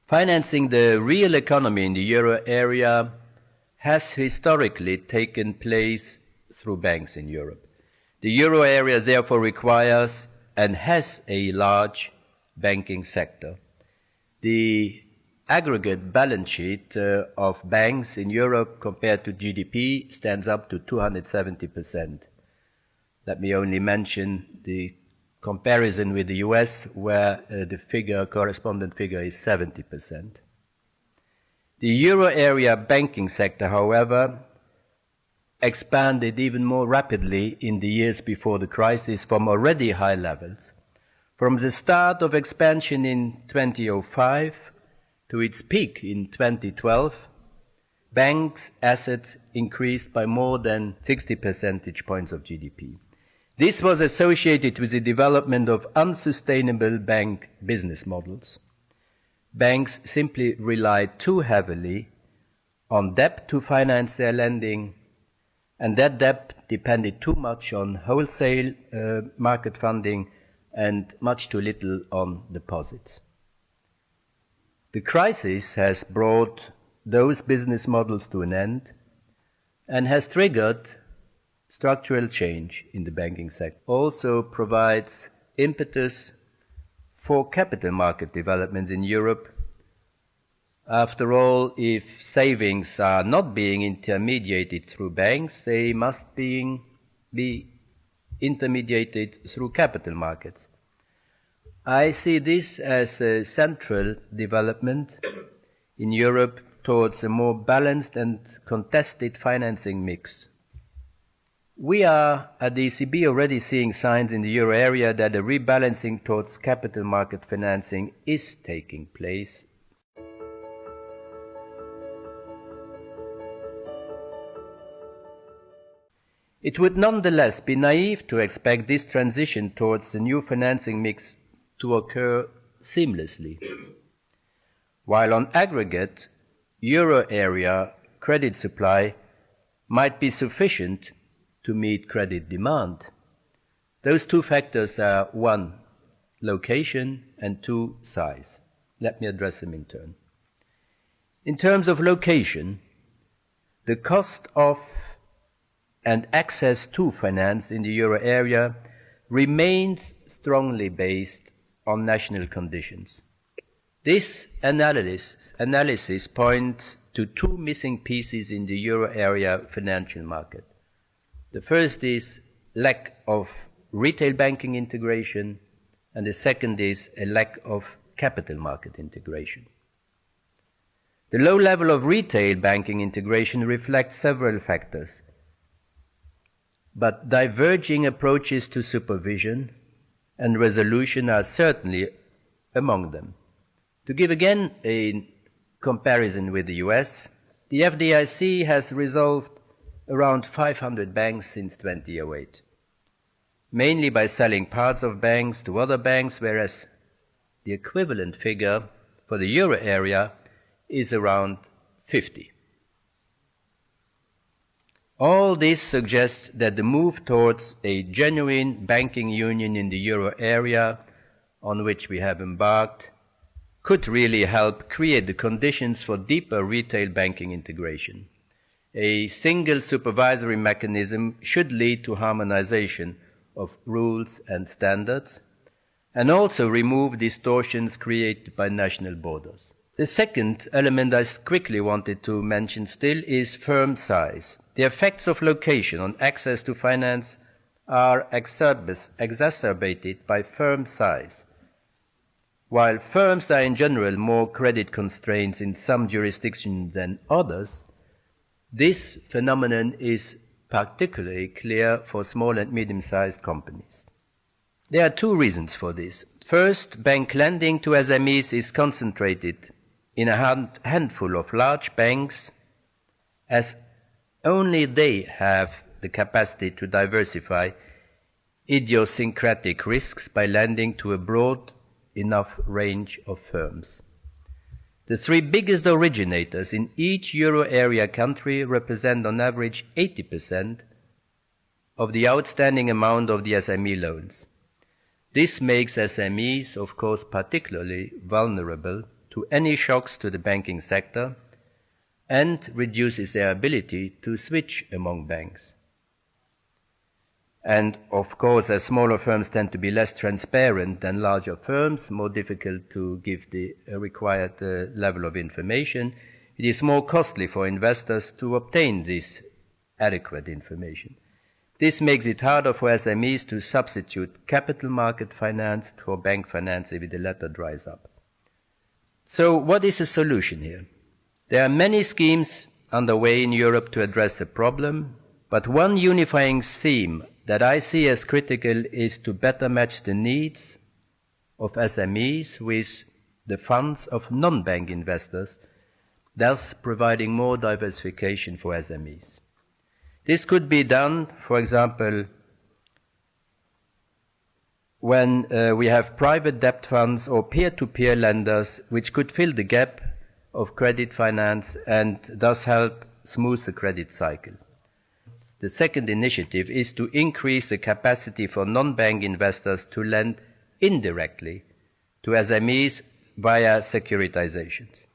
Financing the real economy in the euro area has historically taken place through banks in Europe. The euro area therefore requires and has a large banking sector. The aggregate balance sheet of banks in Europe compared to GDP stands up to 270%. Let me only mention the comparison with the US, where the correspondent figure is 70%. The euro area banking sector, however, expanded even more rapidly in the years before the crisis from already high levels. From the start of expansion in 2005 to its peak in 2012, banks' assets increased by more than 60 percentage points of GDP. This was associated with the development of unsustainable bank business models. Banks simply relied too heavily on debt to finance their lending, and that debt depended too much on wholesale market funding and much too little on deposits. The crisis has brought those business models to an end and has triggered structural change in the banking sector. Also provides impetus for capital market developments in Europe. After all, if savings are not being intermediated through banks, they must be intermediated through capital markets. I see this as a central development in Europe towards a more balanced and contested financing mix. We are at the ECB already seeing signs in the euro area that a rebalancing towards capital market financing is taking place. It would nonetheless be naive to expect this transition towards the new financing mix to occur seamlessly. While on aggregate, euro area credit supply might be sufficient to meet credit demand, those two factors are 1, location, and 2, size. Let me address them in turn. In terms of location, the cost of and access to finance in the euro area remains strongly based on national conditions. This analysis points to 2 missing pieces in the euro area financial market. The first is lack of retail banking integration, and the second is a lack of capital market integration. The low level of retail banking integration reflects several factors, but diverging approaches to supervision and resolution are certainly among them. To give again a comparison with the US, the FDIC has resolved around 500 banks since 2008, mainly by selling parts of banks to other banks, whereas the equivalent figure for the euro area is around 50. All this suggests that the move towards a genuine banking union in the euro area, on which we have embarked, could really help create the conditions for deeper retail banking integration. A single supervisory mechanism should lead to harmonization of rules and standards, and also remove distortions created by national borders. The second element I quickly wanted to mention still is firm size. The effects of location on access to finance are exacerbated by firm size. While firms are in general more credit constrained in some jurisdictions than others, this phenomenon is particularly clear for small and medium-sized companies. There are 2 reasons for this. First, bank lending to SMEs is concentrated in a handful of large banks, as only they have the capacity to diversify idiosyncratic risks by lending to a broad enough range of firms. The 3 biggest originators in each euro area country represent on average 80% of the outstanding amount of the SME loans. This makes SMEs, of course, particularly vulnerable to any shocks to the banking sector and reduces their ability to switch among banks. And of course, as smaller firms tend to be less transparent than larger firms, more difficult to give the required level of information, it is more costly for investors to obtain this adequate information. This makes it harder for SMEs to substitute capital market finance for bank finance if the latter dries up. So what is the solution here? There are many schemes underway in Europe to address the problem, but one unifying theme that I see as critical is to better match the needs of SMEs with the funds of non-bank investors, thus providing more diversification for SMEs. This could be done, for example, when we have private debt funds or peer-to-peer lenders which could fill the gap of credit finance and thus help smooth the credit cycle. The second initiative is to increase the capacity for non-bank investors to lend indirectly to SMEs via securitizations.